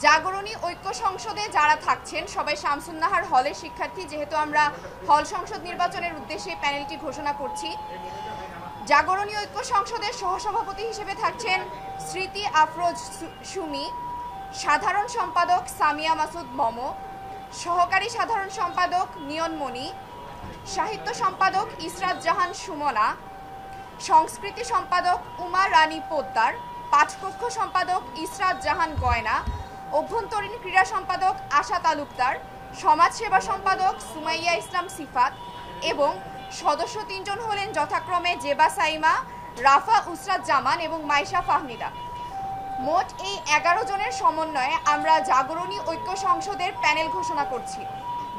জাগরণী ঐক্য সংসদে যারা থাকছেন সবাই শামসুন্নাহার হলের শিক্ষার্থী, যেহেতু আমরা হল সংসদ নির্বাচনের উদ্দেশ্যে প্যানেলটি ঘোষণা করছি। জাগরণী ঐক্য সংসদের সহসভাপতি হিসেবে থাকছেন স্মৃতি আফরোজ সুমি, সাধারণ সম্পাদক সামিয়া মাসুদ মম, সহকারী সাধারণ সম্পাদক নিয়নমণি, সাহিত্য সম্পাদক ইসরাত জাহান সুমনা, সংস্কৃতি সম্পাদক উমা রানী পোদ্দার, পাঠকক্ষ সম্পাদক ইসরাত জাহান গয়না, অভ্যন্তরীণ ক্রীড়া সম্পাদক আশা তালুকদার, সমাজসেবা সম্পাদক সুমাইয়া ইসলাম সিফাত এবং সদস্য ৩ জন হলেন যথাক্রমে জেবা সাইমা, রাফা উসরাত জামান এবং মাইশা ফাহমিদা। মোট এই ১১ জনের সমন্বয়ে আমরা জাগরণী ঐক্য সংসদের প্যানেল ঘোষণা করছি।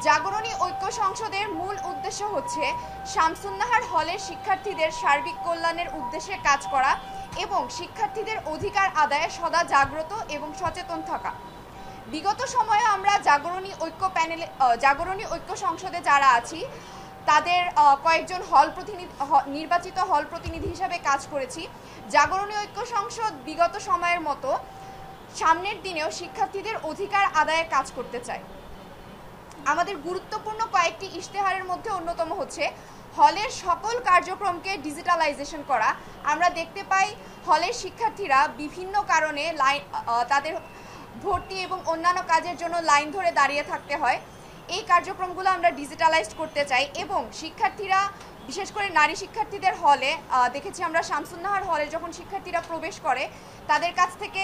জাগরণী ঐক্য সংসদের মূল উদ্দেশ্য হচ্ছে শামসুন্নাহার হলের শিক্ষার্থীদের সার্বিক কল্যাণের উদ্দেশ্যে কাজ করা এবং শিক্ষার্থীদের অধিকার আদায়ে সদা জাগ্রত এবং সচেতন থাকা। বিগত সময়ে আমরা জাগরণী ঐক্য সংসদে যারা আছি তাদের কয়েকজন নির্বাচিত হল প্রতিনিধি হিসাবে কাজ করেছি। জাগরণী ঐক্য সংসদ বিগত সময়ের মতো সামনের দিনেও শিক্ষার্থীদের অধিকার আদায়ে কাজ করতে চায়। আমাদের গুরুত্বপূর্ণ কয়েকটি ইশতেহারের মধ্যে অন্যতম হচ্ছে হলের সকল কার্যক্রমকে ডিজিটালাইজেশন করা। আমরা দেখতে পাই হলের শিক্ষার্থীরা বিভিন্ন কারণে তাদের ভর্তি এবং অন্যান্য কাজের জন্য লাইন ধরে দাঁড়িয়ে থাকতে হয়। এই কার্যক্রমগুলো আমরা ডিজিটালাইজড করতে চাই এবং শিক্ষার্থীরা, বিশেষ করে নারী শিক্ষার্থীদের হলে দেখেছি আমরা শামসুন্নাহার হলে যখন শিক্ষার্থীরা প্রবেশ করে তাদের কাছ থেকে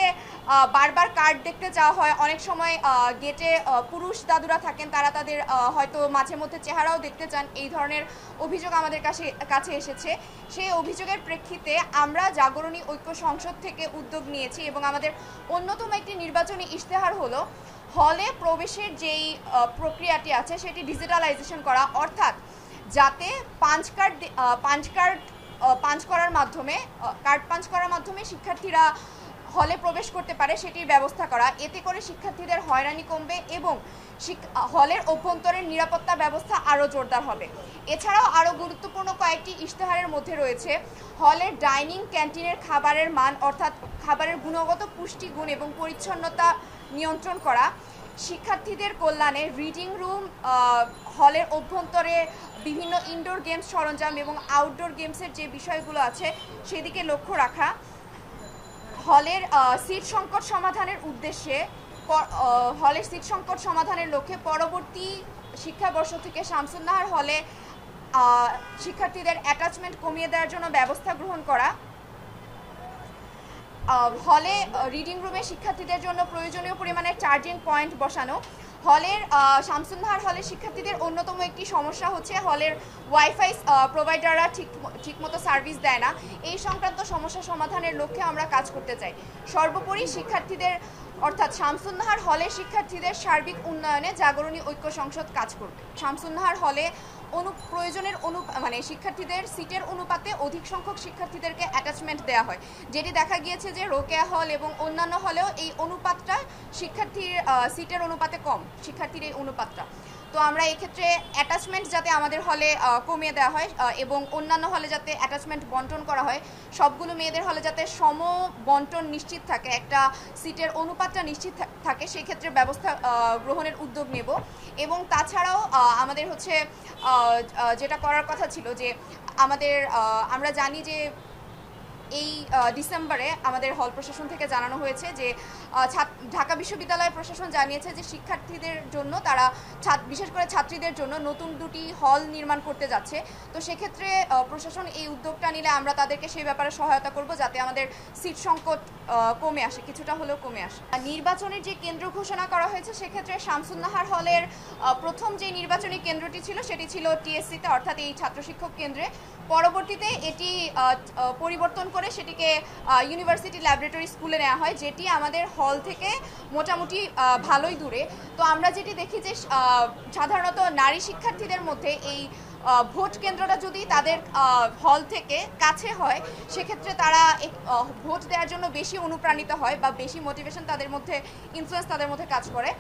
বারবার কার্ড দেখতে চাওয়া হয়। অনেক সময় গেটে পুরুষ দাদুরা থাকেন, তারা তাদের হয়তো মাঝে মধ্যে চেহারাও দেখতে চান। এই ধরনের অভিযোগ আমাদের কাছে এসেছে। সেই অভিযোগের প্রেক্ষিতে আমরা জাগরণী ঐক্য সংসদ থেকে উদ্যোগ নিয়েছি এবং আমাদের অন্যতম একটি নির্বাচনী ইশতেহার হলো হলে প্রবেশের যেই প্রক্রিয়াটি আছে সেটি ডিজিটালাইজেশন করা, অর্থাৎ যাতে কার্ড পাঞ্চ করার মাধ্যমে শিক্ষার্থীরা হলে প্রবেশ করতে পারে সেটির ব্যবস্থা করা। এতে করে শিক্ষার্থীদের হয়রানি কমবে এবং হলের অভ্যন্তরের নিরাপত্তা ব্যবস্থা আরও জোরদার হবে। এছাড়াও আরও গুরুত্বপূর্ণ কয়েকটি ইশতেহারের মধ্যে রয়েছে হলের ডাইনিং ক্যান্টিনের খাবারের মান, অর্থাৎ খাবারের গুণগত পুষ্টিগুণ এবং পরিচ্ছন্নতা নিয়ন্ত্রণ করা, শিক্ষার্থীদের কল্যাণে রিডিং রুম, হলের অভ্যন্তরে বিভিন্ন ইনডোর গেমস সরঞ্জাম এবং আউটডোর গেমসের যে বিষয়গুলো আছে সেদিকে লক্ষ্য রাখা, হলের সিট সংকট সমাধানের লক্ষ্যে পরবর্তী শিক্ষাবর্ষ থেকে শামসুন্নাহার হলে শিক্ষার্থীদের অ্যাটাচমেন্ট কমিয়ে দেওয়ার জন্য ব্যবস্থা গ্রহণ করা, হলে রিডিং রুমে শিক্ষার্থীদের জন্য প্রয়োজনীয় পরিমাণে চার্জিং পয়েন্ট বসানো। হলের শামসুন্নাহার হলের শিক্ষার্থীদের অন্যতম একটি সমস্যা হচ্ছে হলের ওয়াইফাই প্রোভাইডাররা ঠিকমতো সার্ভিস দেয় না। এই সংক্রান্ত সমস্যা সমাধানের লক্ষ্যে আমরা কাজ করতে চাই। সর্বোপরি শিক্ষার্থীদের, অর্থাৎ শামসুন্নাহার হলের শিক্ষার্থীদের সার্বিক উন্নয়নে জাগরণী ঐক্য সংসদ কাজ করবে। শামসুন্নাহার হলে শিক্ষার্থীদের সিটের অনুপাতে অধিক সংখ্যক শিক্ষার্থীদেরকে অ্যাটাচমেন্ট দেওয়া হয়, যেটি দেখা গিয়েছে যে রোকেয়া হল এবং অন্যান্য হলেও এই অনুপাতটা সিটের অনুপাতে কম, শিক্ষার্থীর এই অনুপাতটা। তো আমরা এক্ষেত্রে অ্যাটাচমেন্ট যাতে আমাদের হলে কমিয়ে দেওয়া হয় এবং অন্যান্য হলে যাতে অ্যাটাচমেন্ট বন্টন করা হয়, সবগুলো মেয়েদের হলে যাতে সম বন্টন নিশ্চিত থাকে, একটা সিটের অনুপাতটা নিশ্চিত থাকে, সেক্ষেত্রে ব্যবস্থা গ্রহণের উদ্যোগ নেব। এবং তাছাড়াও আমাদের হচ্ছে যেটা করার কথা ছিল যে আমরা জানি যে এই ডিসেম্বরে আমাদের হল প্রশাসন থেকে জানানো হয়েছে যে ঢাকা বিশ্ববিদ্যালয় প্রশাসন জানিয়েছে যে শিক্ষার্থীদের জন্য তারা বিশেষ করে ছাত্রীদের জন্য নতুন 2টি হল নির্মাণ করতে যাচ্ছে। তো সেক্ষেত্রে প্রশাসন এই উদ্যোগটা নিলে আমরা তাদেরকে সেই ব্যাপারে সহায়তা করব যাতে আমাদের সিট সংকট কমে আসে, কিছুটা হলেও কমে আসে। নির্বাচনের যে কেন্দ্র ঘোষণা করা হয়েছে সেক্ষেত্রে শামসুন্নাহার হলের প্রথম যে নির্বাচনী কেন্দ্রটি ছিল সেটি ছিল টিএসসিতে, অর্থাৎ এই ছাত্র শিক্ষক কেন্দ্রে। পরবর্তীতে এটি পরিবর্তন করে সেটিকে ইউনিভার্সিটি ল্যাবরেটরি স্কুলে নেওয়া হয়, যেটি আমাদের হল থেকে মোটামুটি ভালোই দূরে। তো আমরা যেটি দেখি যে সাধারণত নারী শিক্ষার্থীদের মধ্যে এই ভোট কেন্দ্রটা যদি তাদের হল থেকে কাছে হয় সেক্ষেত্রে তারা ভোট দেওয়ার জন্য বেশি অনুপ্রাণিত হয় বা বেশি মোটিভেশন তাদের মধ্যে, ইনফ্লুয়েন্স তাদের মধ্যে কাজ করে।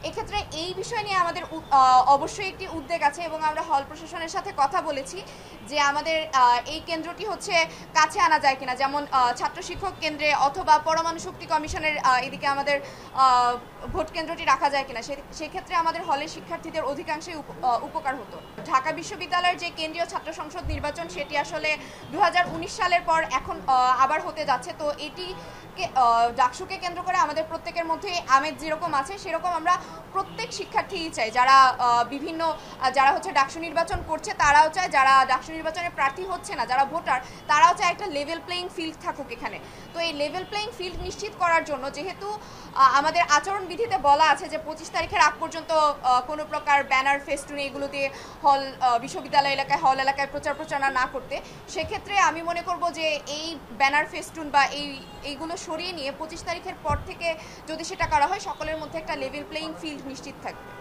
এক্ষেত্রে এই বিষয় নিয়ে আমাদের অবশ্যই একটি উদ্বেগ আছে এবং আমরা হল প্রশাসনের সাথে কথা বলেছি যে আমাদের এই কেন্দ্রটি হচ্ছে কাছে আনা যায় কিনা, যেমন ছাত্র শিক্ষক কেন্দ্রে অথবা পরমাণু শক্তি কমিশনের এদিকে আমাদের ভোট কেন্দ্রটি রাখা যায় কিনা। সেক্ষেত্রে আমাদের হলের শিক্ষার্থীদের অধিকাংশই উপকার হতো। ঢাকা বিশ্ববিদ্যালয়ের যে কেন্দ্রীয় ছাত্র সংসদ নির্বাচন সেটি আসলে 2019 সালের পর এখন আবার হতে যাচ্ছে। তো এটি ডাকসুকে কেন্দ্র করে আমাদের প্রত্যেকের মধ্যে আমেজ যেরকম আছে সেরকম আমরা প্রত্যেক শিক্ষার্থীই চাই, যারা হচ্ছে ডাকসু নির্বাচন করছে তারাও চায়, যারা ডাকসু নির্বাচনে প্রার্থী হচ্ছে না, যারা ভোটার তারাও চায় একটা লেভেল প্লেইং ফিল্ড থাকুক এখানে। তো এই লেভেল প্লেইং ফিল্ড নিশ্চিত করার জন্য যেহেতু আমাদের আচরণবিধিতে বলা আছে যে 25 তারিখের আগ পর্যন্ত কোনো প্রকার ব্যানার ফেস্টুন এগুলো দিয়ে বিশ্ববিদ্যালয় এলাকায় হল এলাকায় প্রচারণা না করতে, সেক্ষেত্রে আমি মনে করব যে এই ব্যানার ফেস্টুন বা এইগুলো সরিয়ে নিয়ে 25 তারিখের পর থেকে যদি সেটা করা হয় সকলের মধ্যে একটা লেভেল প্লেইং ফিল্ড নিশ্চিত থাকবে।